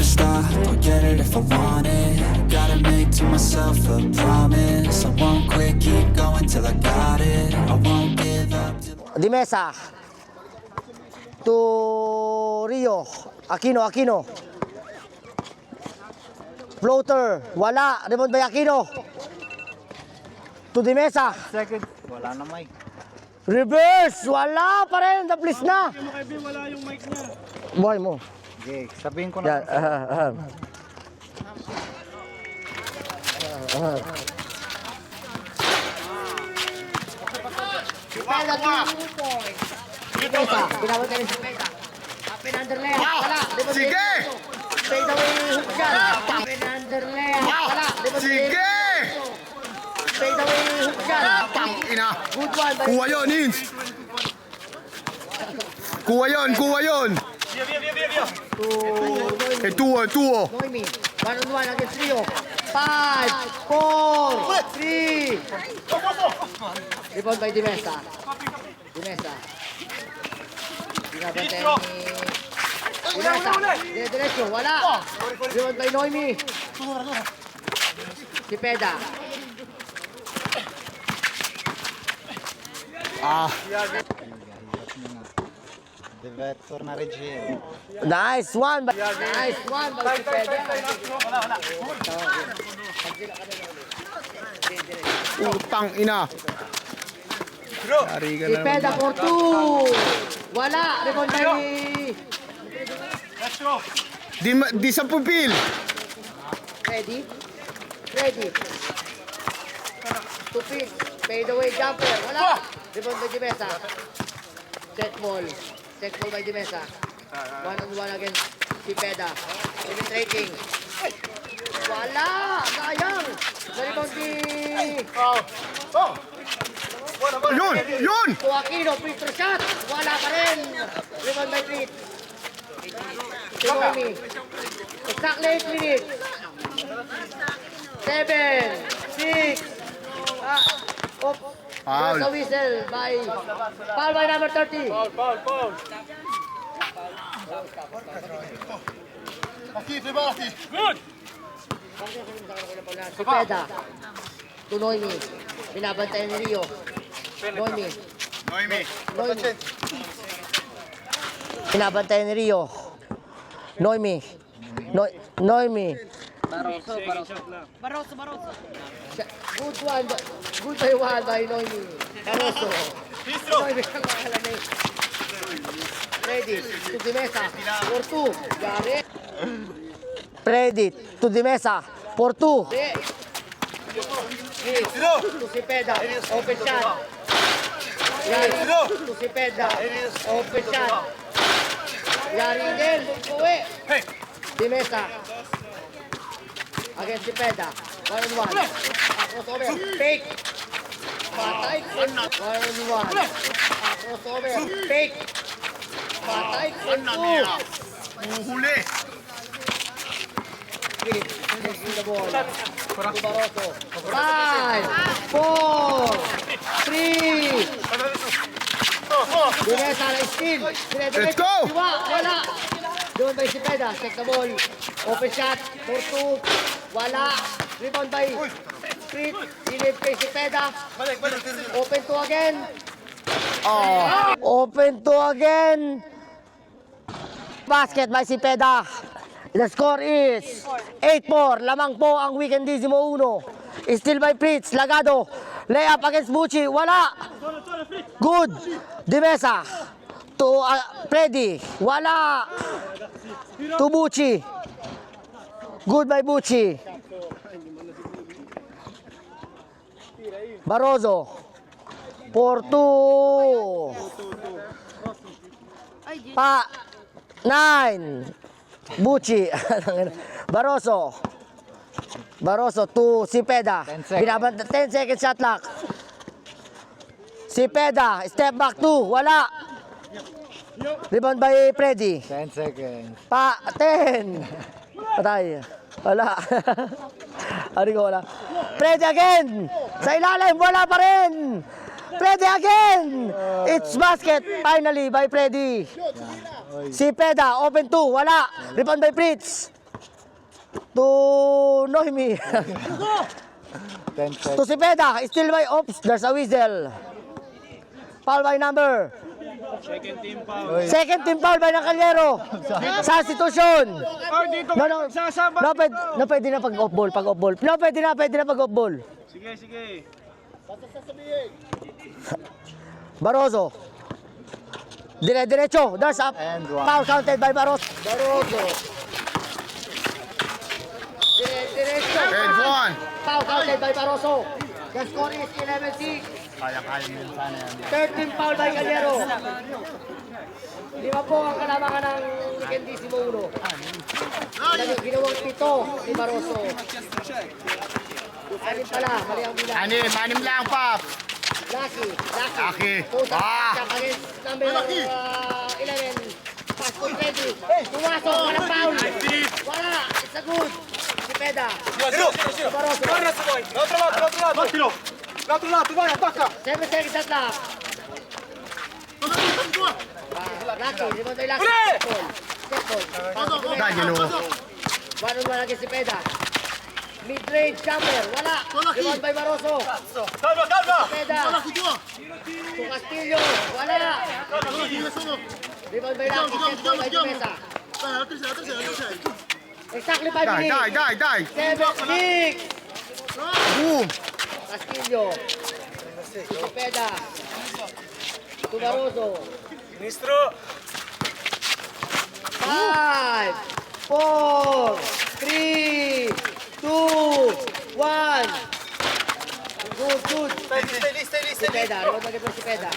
superstar, I'll get it if I want it. Gotta make to myself a promise, I won't quit, keep going till I got it. I won't give up till... Dimesa to Rio. Aquino. Floater, wala. Rebound by Aquino. To Dimesa. Second. Wala na mic. Reverse, wala pa rin. Naplis na. Wala yung mic niya. Buhay mo. Okay, sabihin ko Yan. na. Dimesa, pinabot na rin si Dimesa. Open underlay, wala. Sige! Fade away hook shot. Open underlay, wala. Sige! Fade away hook shot. Ina! Good one by Kuha yun, Ins! Kuha yun! Tuo! Noemi. 1-on-1 against Rio. 5, 4, 3. Rebound by Dimesa. Binabantay ni Dimesa. Diretso, wala. Rebound by Noemi. Si Peda. Director na Regine. Nice one by si Peda. Utang ina! Yari ka Si na. Peda for 2. Wala. Rebound by Di sa pupil! Ready. Stupid. Fade away jumper. Wala. Rebound by Dimesa. Set ball by Dimesa. 1-on-1 against si Peda. Penetrating. Wala. Sayang. Rebound ni Yun! Aquino. Free throw shot. Wala pa rin. Rebound by Pete. Noemi. Exactly 8 minutes. 7, 6. Foul. There's a whistle by number 30. Si Peda. To Noemi. Binabantay ni Rio. Noemi. Binabantay ni Rio. Noemi. Baroso. Good one. Good by one by Noemi. Baroso. Noemi ang makalamay. Ready. To Dimesa. For 2. Gari. Ready. To Dimesa. For 2. To si Peda. Open shot. Yari. To si Peda. Open shot. Yari din. Uwi. Dimesa. Against si Peda. 1-on-1. Crossover. Fake. Patay. 1-on-1. Crossover. Fake. Patay. 2. Huli! The ball. To Baroso. 5, 4, 3. Dimesa na steal. Let's go! Wala. Doon by si Peda. Check the ball. Open shot. 4-2. Wala. Rebound by Street. Silip kay si Peda. Open to again. Open to again. Basket by si Peda. The score is 8-4. Lamang po ang Weekendissimo 1. Still by Fritz. Lagado. Layup against Bucci. Wala. Good. Dimesa. To Freddy. Wala. To Bucci. Good by Bucci. Baroso. 4-2. 9. Bucci. Baroso to si Peda. 10 seconds shot clock. Si Peda. Step back 2. Wala. Rebound by Freddy. 10 seconds. 10. Patay. Wala. Ari ko wala. Freddy again. Sa ilalim. Wala pa rin. Freddy again. It's basket finally by Freddy. Si Peda. Open 2. Wala. Rebound by Fritz. To Noemi. 10 seconds. To Cepeda. Still by Ops. There's a whistle. Foul by number. Second team foul by ng Calyero. Substitution. No, pwede na pag off ball. No, pwede na pag off ball. Sige. Barroso. Diretso. There's a And one. foul counted by Barroso. Diretso. And one. Foul counted by Barroso. The score is 11-6. Kaya mo yun sana yan. Third team foul by Calyero. 5 po ang kalamangan ng Weekendissimo 1. Ginawang 7 ni Barroso. Anim pala, mali ang bilang. Anim lang, Pap. Lucky. Pusa, Ah. against number 11. Pass to Freddy. Tumasok, walang foul. Wala, it's a good. Si Peda. Barroso. 7 seconds at lap. Lucky, limon tayo Lucky. Step ball. Dagilo. 1-on-1 against si Peda. Mid-range jumper, wala. Limon by Barroso. Peda. To Castillo, wala. Limon by Lucky, step ball by Dimesa. Exactly 5 minutes. Die. 7-6. Boom. Castillo. Peda. To Barroso. Ministro! 5, 4, 3, 2, 1. Good. Si Peda, limon bagay po si Peda.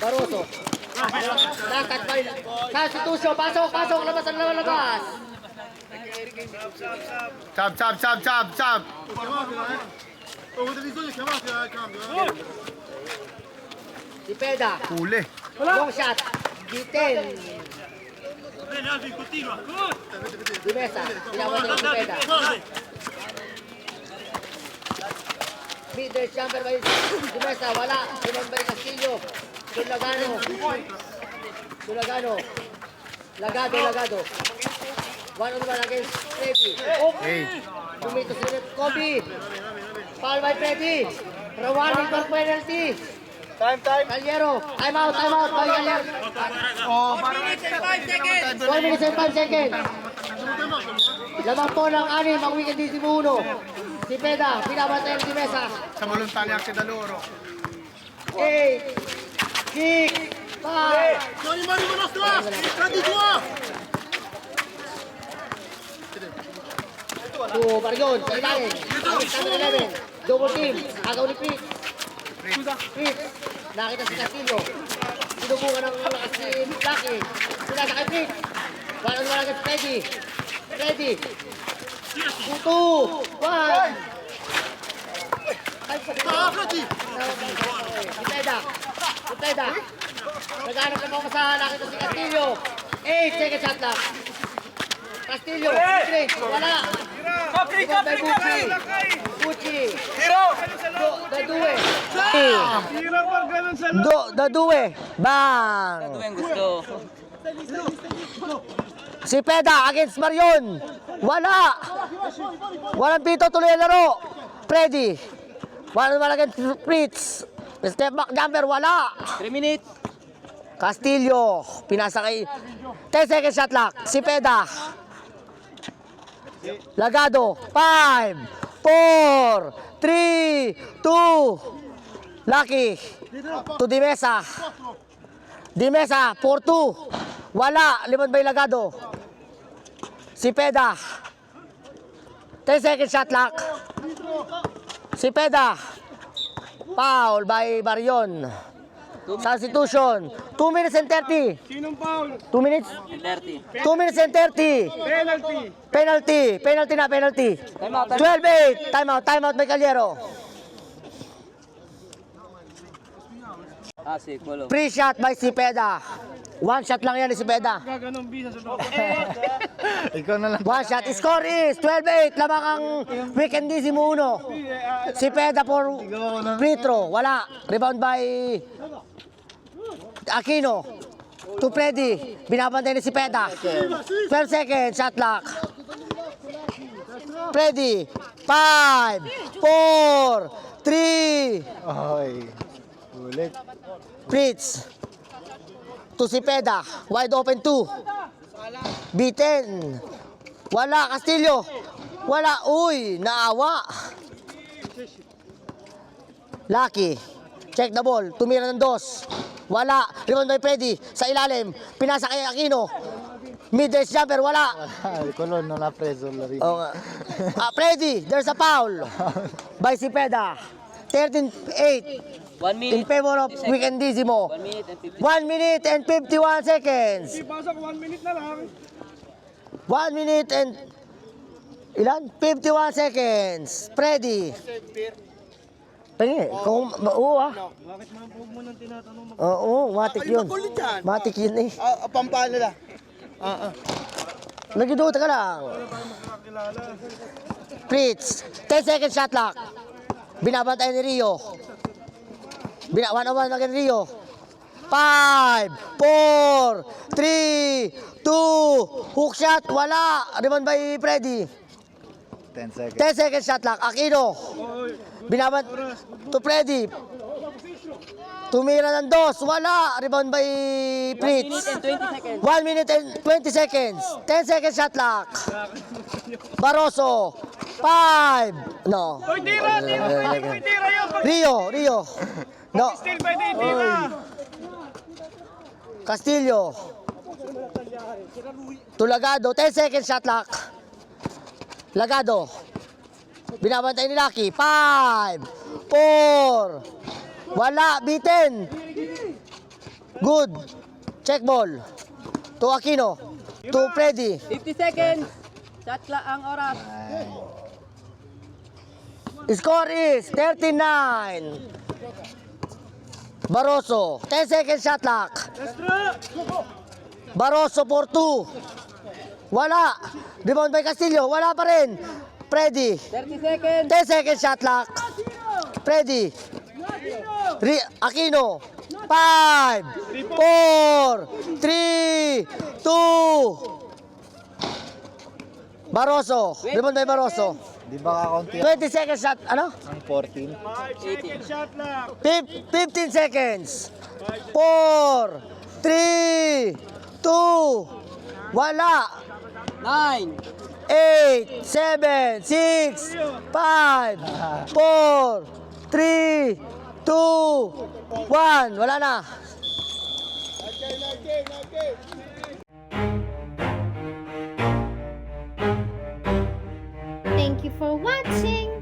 Barroso. Nakat pa rin. Substitution, pasok, labas. Chop. Si Peda, Huli. long shot. G10. Dimesa, pinawala si Peda. Mid-range jumper by Dimesa, wala. Limon by Castillo. Lagado. 1-on-1 against Freddy. Hey. Tumito si Kobe. Foul by Freddy. Rawani for penalty. Time! Calyero. Time out by Calyero. 4 minutes and 5 seconds. Lamang po ng 6 ang Weekendissimo 1. Si Peda, pinabantay si Mesa. Sa voluntary ang Kidaloro. 8, 6, 5. To Marion, sa ilalim. Number 11. Double team. Agaw ni Fritz. Nakita si Castillo. Sinubukan ng si Lucky. Sila sa kay Fritz. 1-on-1 against Freddy. 2, 1. Si Peda. Naghanap na po sa nakita si Castillo. 8 second shot lang. Castillo, mid-range, wala. Rebound by Bucci. Dadue. Dadue. Bang. Si Peda against Marion. Wala. Walang pito, tuloy ang laro. Freddy. Wala against Fritz. Step back jumper, wala. 3 minutes! Castillo, pinasa kay 10 second shot clock. Si Peda. Lagado. 5, 4, 3, 2. Lucky. To Dimesa. 4-2. Wala. Limon by Lagado. Si Peda. 10 second shot clock. Si Peda. Foul by Marion. Substitution. 2 minutes and 30. Sinong foul? 2 minutes? 30. 2 minutes and 30. Penalty na. 12-8. Time out by Calyero. Free shot by si Peda. 1 shot lang yan ni si Peda. Gaganong bisa sa loob. Ikaw na lang. 1 shot. Score is 12-8. Lamang ang Weekendissimo 1. Si Peda for free throw. Wala. Rebound by Aquino. To Freddy. Binabantay ni si Peda. 12 seconds. Shot clock. Freddy. 5, 4, 3. Oy. Ulit. Fritz. To si Peda. Wide open 2. Beaten. Wala. Castillo. Wala. Uy, naawa. Lucky. Check the ball. Tumira ng 2. Wala. Rebound by Freddy. Sa ilalim. Pinasa kay Aquino. Mid-range jumper. Wala. Colon, non ha preso la rin. Oh, Freddy. There's a foul. By si Peda. 13-8. 1 minute. In favor of Weekendissimo. 1 minute and 50. 1 minute and 51 seconds. Pasok, 1 minute na lang. 1 minute and... Ilan? 51 seconds. Freddy. Tingin, kung... Oo ah. Bakit mga huwag mo nang tinatanong mag- Oo, matik yun. Matik yun eh. Pampano na. Nagiduta ka lang. Fritz. 10 seconds shot clock. Binabantay ni Rio. 1-on-1 na kay Rio. 5, 4, 3, 2, hook shot, wala. Rebound by Freddy. 10 seconds. 10 seconds shot clock. Aquino. Binabant to Freddy. Tumira ng 2. Wala. Rebound by 1 minute Fritz. and 20 seconds. 1 minute and 20 seconds. 10 seconds shot clock. Barroso. 5. No. Tira yan. Rio. No. Still by the tira. Castillo. To Lagado. 10 seconds shot clock. Lagado. Binabantay ni Lucky. 5, 4. Wala. Beaten. Good. Check ball. To Aquino. To Freddy. 50 seconds. Shot lang ang oras. Score is 39. Barroso. 10 seconds shot clock. Barroso for 2. Wala. Rebound by Castillo. Wala pa rin. Freddy. 30 seconds. 10 seconds shot clock. Freddy. Aquino. 5, 4, 3, 2. Barroso. Rebound by Barroso. Di ba kakaunti 20 seconds shot. Ano? ang 14? 15 seconds. 4, 3, 2. Wala. 9. 8, 7, 6, 5, 4, 3, 2, 1. Wala na. Thank you for watching.